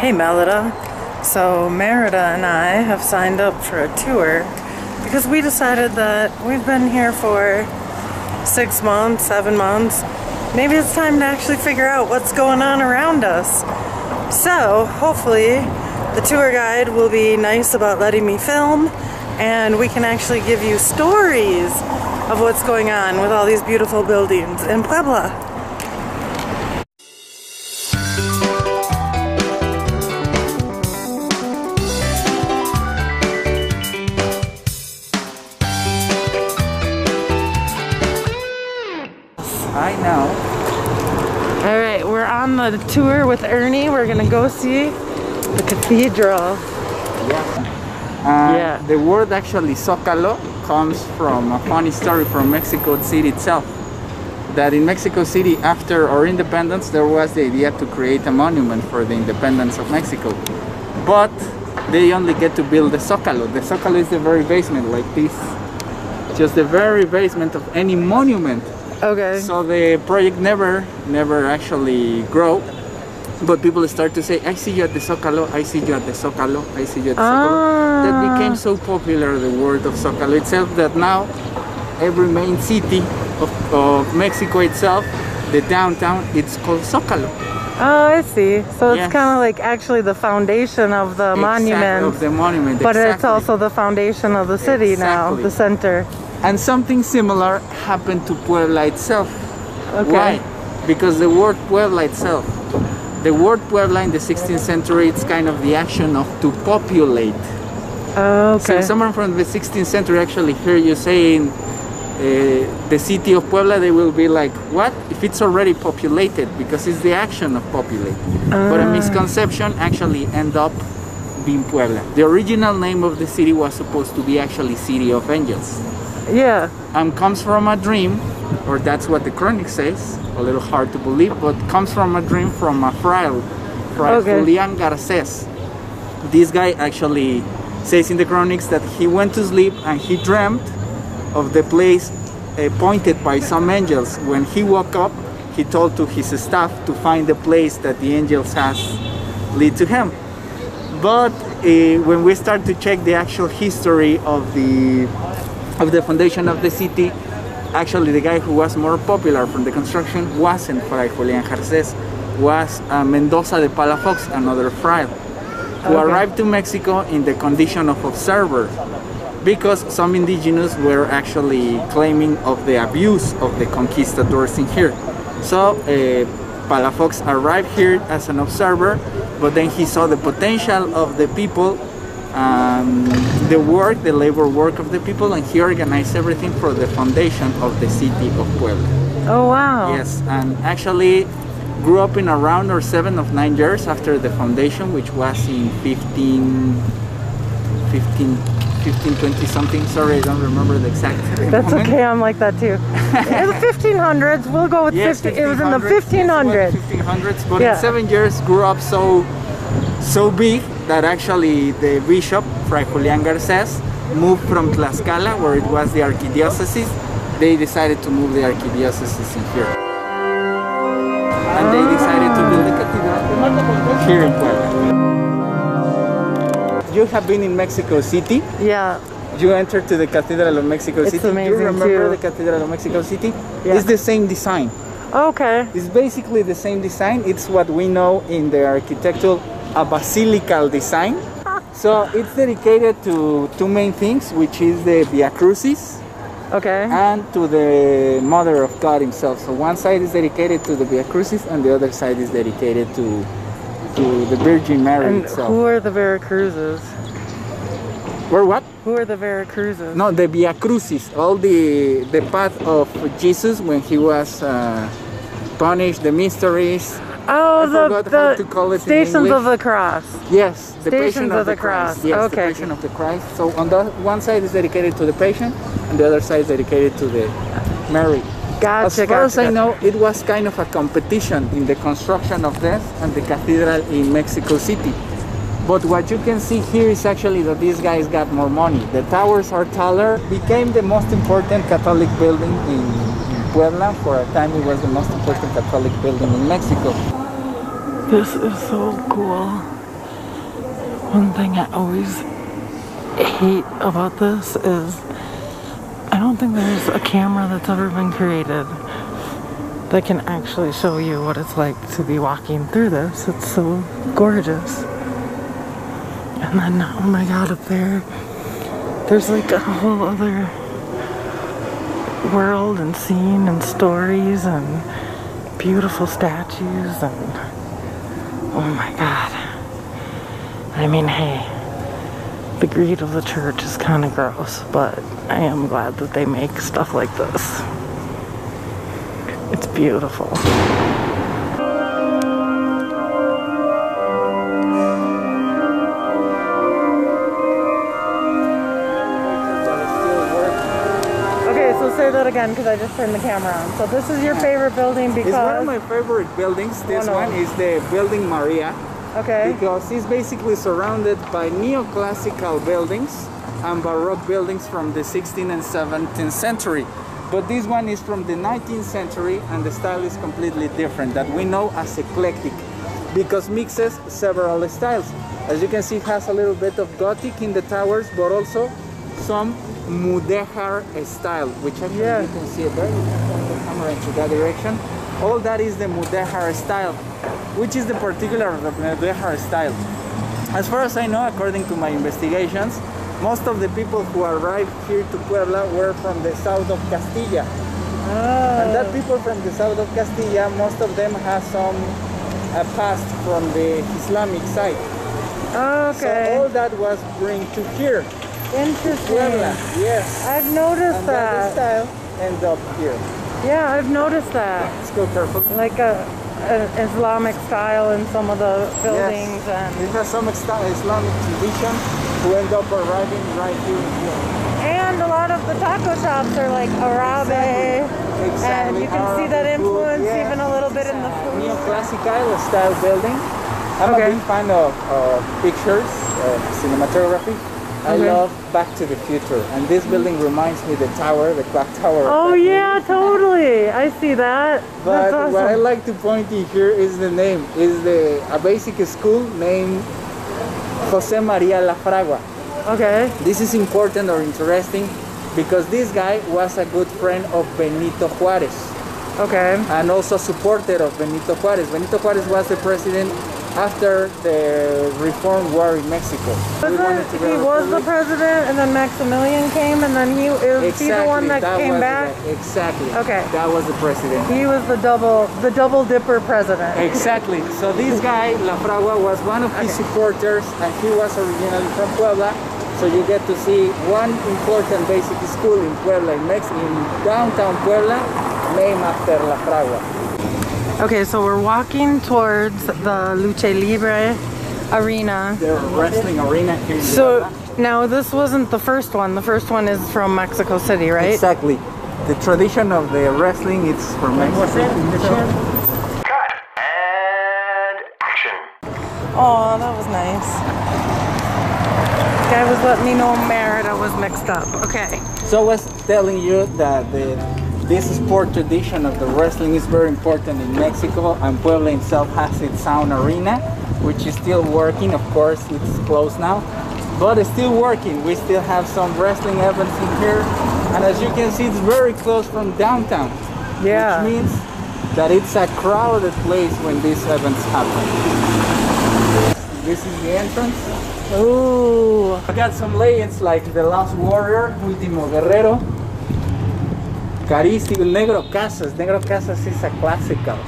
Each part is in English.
Hey Melida. So Merida and I have signed up for a tour because we decided that we've been here for 6 months, 7 months. Maybe it's time to actually figure out what's going on around us. So hopefully the tour guide will be nice about letting me film and we can actually give you stories of what's going on with all these beautiful buildings in Puebla. I know. Alright, we're on the tour with Ernie. We're gonna go see the cathedral. Yeah. The word actually Zócalo comes from a funny story from Mexico City itself. That in Mexico City, after our independence, there was the idea to create a monument for the independence of Mexico. But they only get to build the Zócalo. The Zócalo is the very basement, like this. Just the very basement of any monument. Okay. So the project never actually grow, but people start to say, I see you at the Zócalo, I see you at the Zócalo, I see you at the Zócalo. That became so popular, the word of Zócalo itself, that now every main city of Mexico itself, the downtown, it's called Zócalo. Oh, I see. So it's kind of like actually the foundation of the monument. Of the monument, but it's also the foundation of the city now, the center. And something similar happened to Puebla itself. Okay. Why? Because the word Puebla itself, the word Puebla in the 16th century, it's kind of the action of to populate. Oh, okay. So someone from the 16th century actually hear you saying the city of Puebla, they will be like, what? If it's already populated, because it's the action of populate. But a misconception actually end up being Puebla. The original name of the city was supposed to be actually City of Angels. Yeah. Comes from a dream, or that's what the chronic says, a little hard to believe, but comes from a dream from a friar, Julián Garcés. This guy actually says in the chronics that he went to sleep and he dreamt of the place appointed by some angels. When he woke up, he told to his staff to find the place that the angels has lead to him. But when we start to check the actual history of the foundation of the city, actually the guy who was more popular from the construction wasn't Fray Julián Garcés, was Mendoza de Palafox, another friar, who arrived to Mexico in the condition of observer, because some indigenous were actually claiming of the abuse of the conquistadors in here. So Palafox arrived here as an observer, but then he saw the potential of the people, the labor work of the people, and he organized everything for the foundation of the city of Puebla. Oh wow. Yes, and actually grew up in around 7 or 9 years after the foundation, which was in 1520 something. Sorry, I don't remember the exact That's moment. Okay, I'm like that too. In the 1500s, we'll go with 50. It was in the 1500s. 1500s, but in 7 years grew up so big that actually the bishop, Fray Julián Garcés, moved from Tlaxcala, where it was the archdiocese. They decided to move the archdiocese in here. And they decided to build the cathedral here in Puebla. You have been in Mexico City? Yeah. You entered to the Cathedral of Mexico City. Amazing. Do you remember the Cathedral of Mexico City? Yeah. It's the same design. Okay. It's basically the same design. It's what we know in the architectural a basilical design. So it's dedicated to 2 main things, which is the Via Crucis, and to the Mother of God himself. So one side is dedicated to the Via Crucis and the other side is dedicated to the Virgin Mary and itself. Who are the Vera Cruzes? Or what? Who are the Vera Cruzes? No, the Via Crucis, all the path of Jesus when he was punished, the mysteries. Oh, the Stations of the Cross. Yes, the Stations of the Cross. Yes, the Passion of the Christ. So on the one side is dedicated to the Passion, and the other side is dedicated to the Mary. Gotcha. As far as I know, it was kind of a competition in the construction of this and the cathedral in Mexico City. But what you can see here is actually that these guys got more money. The towers are taller. Became the most important Catholic building in Puebla. For a time, it was the most important Catholic building in Mexico. This is so cool. One thing I always hate about this is I don't think there's a camera that's ever been created that can actually show you what it's like to be walking through this. It's so gorgeous. And then, oh my god, up there's like a whole other world and scene and stories and beautiful statues and oh my god. I mean, hey, the greed of the church is kind of gross, but I am glad that they make stuff like this. It's beautiful. Okay, so say that again because I just turned the camera on. So this is your favorite building because... It's one of my favorite buildings. This one is the Building Maria. Okay. Because it's basically surrounded by neoclassical buildings and Baroque buildings from the 16th and 17th century. But this one is from the 19th century and the style is completely different, that we know as eclectic, because mixes several styles. As you can see, it has a little bit of Gothic in the towers, but also some Mudéjar style, which actually you can see it there. You can turn the camera into that direction. All that is the Mudéjar style, which is the particular of the Mudéjar style. As far as I know, according to my investigations, most of the people who arrived here to Puebla were from the south of Castilla. And that people from the south of Castilla, most of them have some past from the Islamic side. Okay. So all that was bring to here. Interesting. Puebla, yes. I've noticed and that. The style ends up here. Yeah, I've noticed that. Let's go careful. Like an Islamic style in some of the buildings. Yes. And it has some Islamic tradition who end up arriving right here. And a lot of the taco shops are like Arabic. Exactly. And you can see that influence even a little bit in the food. Neoclassical style building. I'm a big fan of pictures, cinematography. I love Back to the Future, and this building reminds me the tower, the clock tower. Oh yeah, totally. I see that. But That's awesome. what I like to point in here is the name. Is a basic school named José María La Fragua. Okay. This is important or interesting because this guy was a good friend of Benito Juárez. Okay. And also supporter of Benito Juárez. Benito Juárez was the president after the Reform War in Mexico. He was the president, and then Maximilian came, and then he is he the one that came back? Exactly. Okay. That was the president. He was the double dipper president. Exactly. So this guy, La Fragua, was one of his supporters, and he was originally from Puebla. So you get to see one important basic school in Puebla, in downtown Puebla, named after La Fragua. Okay, so we're walking towards the Luche Libre arena. The wrestling arena here in So now this wasn't the first one. The first one is from Mexico City, right? Exactly. The tradition of the wrestling is from Mexico. Cut and action. Oh, that was nice. Guy was letting me know Merida was mixed up. Okay. So I was telling you that this sport tradition of the wrestling is very important in Mexico, and Puebla itself has its own arena, which is still working. Of course, it's closed now, but it's still working. We still have some wrestling events in here, and as you can see, it's very close from downtown. Yeah. Which means that it's a crowded place when these events happen. This is the entrance. Ooh. I got some legends like the Last Warrior, Último Guerrero, Carístico, Negro Casas. Negro Casas is a classical.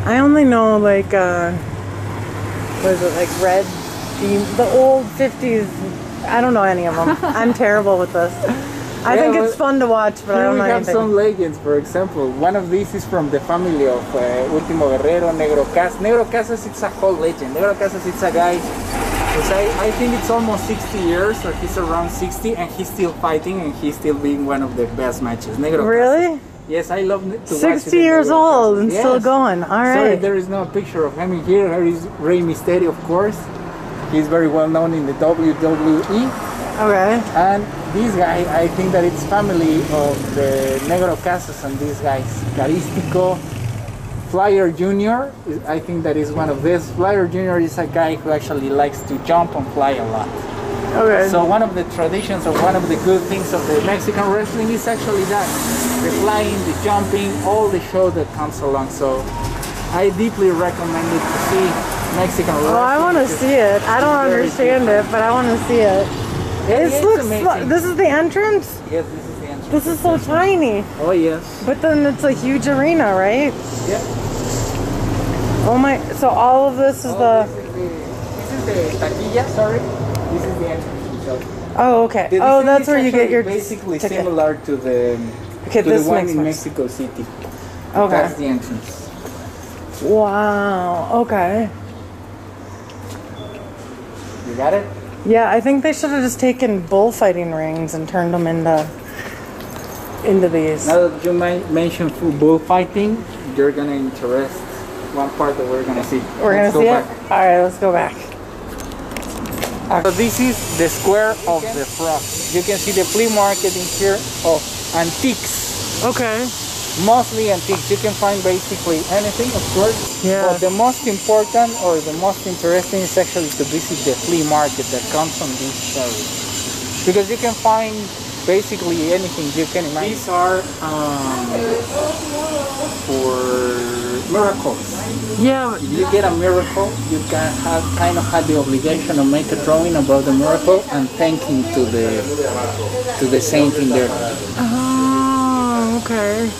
I only know like what is it, like Red Demon, the old 50s. I don't know any of them. I'm terrible with this. I think it's fun to watch, but I don't know we have anything. some legends. For example, one of these is from the family of Último Guerrero, Negro Casas. Negro Casas, it's a whole legend. Negro Casas, it's a guy who's, I think it's almost 60 years, or he's around 60, and he's still fighting, and he's still being one of the best matches. Negro Really? Casas. Yes, I love to watch 60 years old and still going. All right. Sorry, there is no picture of him here. Here is Raymie Steady, of course. He's very well known in the WWE. Okay. And this guy, I think that it's family of the Negro Casas and these guys. Carístico, Flyer Junior, I think that is one of this. Flyer Junior is a guy who actually likes to jump and fly a lot. Okay. So one of the traditions or one of the good things of the Mexican wrestling is actually that. The flying, the jumping, all the show that comes along. So I deeply recommend it to see Mexican wrestling. Oh, I want to see it. I don't understand it, but I want to see it. This looks amazing. This is the entrance? Yes, this is the entrance. This is so tiny. Oh, yes. But then it's a huge arena, right? Yeah. Oh my, so all of this is This is the taquilla, sorry. This is the entrance itself. Oh, okay. The Oh, design that's is where you get your basically ticket. similar to the Okay, to this the one makes in sense. Mexico City. Okay. That's the entrance. Wow. Okay. You got it? Yeah, I think they should have just taken bullfighting rings and turned them into these. Now that you mentioned bullfighting, you're gonna interest one part that we're gonna see. We're Let's gonna see go it? back. Alright, let's go back. So this is the square of the frog. You can see the flea market in here of antiques. Okay. Mostly antiques. You can find basically anything, of course. Yeah. But the most important or the most interesting is actually to visit the flea market that comes from this area. Because you can find basically anything you can imagine. These are for miracles. Yeah. If you get a miracle, you can kind of have the obligation to make a drawing about the miracle and thanking to the saint in there. Oh, okay.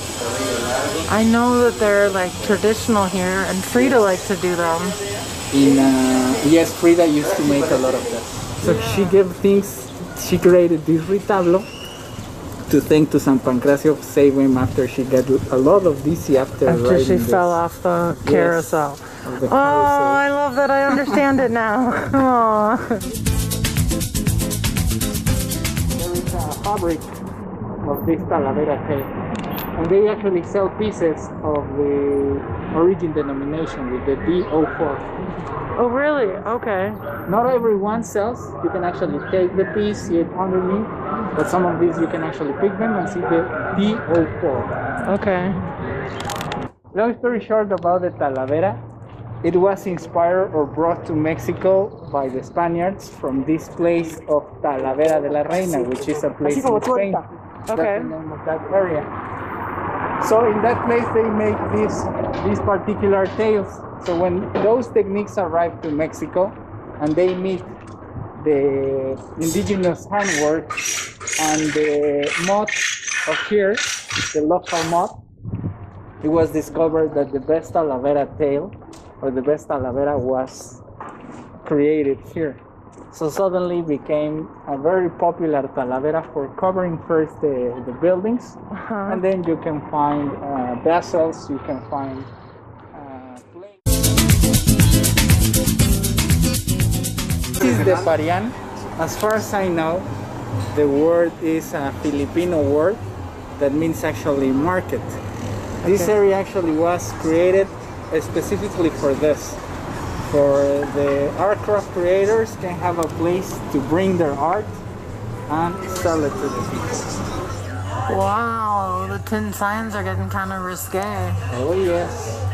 I know that they're like traditional here, and Frida likes to do them. Yes, Frida used to make a lot of that. So she gave things. She created this retablo to thank to San Pancracio for saving him after she got a lot of dizzy after she fell off the carousel. Of the Oh, carousel. I love that. I understand it now. Oh. There is a fabric of this Talavera tape, and they actually sell pieces of the origin denomination with the D04. Oh, really? Okay. Not everyone sells. You can actually take the piece, see it underneath, but some of these you can actually pick them and see the D04. Okay. Long story short about the Talavera, it was inspired or brought to Mexico by the Spaniards from this place of Talavera de la Reina, which is a place in Spain. Okay. That's the name of that area. So in that place they make these particular tails. So when those techniques arrive to Mexico and they meet the indigenous handwork and the mud of here, the local mud, it was discovered that the best Talavera tail or the best Talavera was created here. So suddenly became a very popular Talavera for covering first the buildings, and then you can find vessels, you can find plates. This is the Parian. As far as I know, the word is a Filipino word that means actually market. This area actually was created specifically for this. For the aircraft creators can have a place to bring their art and sell it to the people. Wow, the tin signs are getting kind of risque. Oh yes.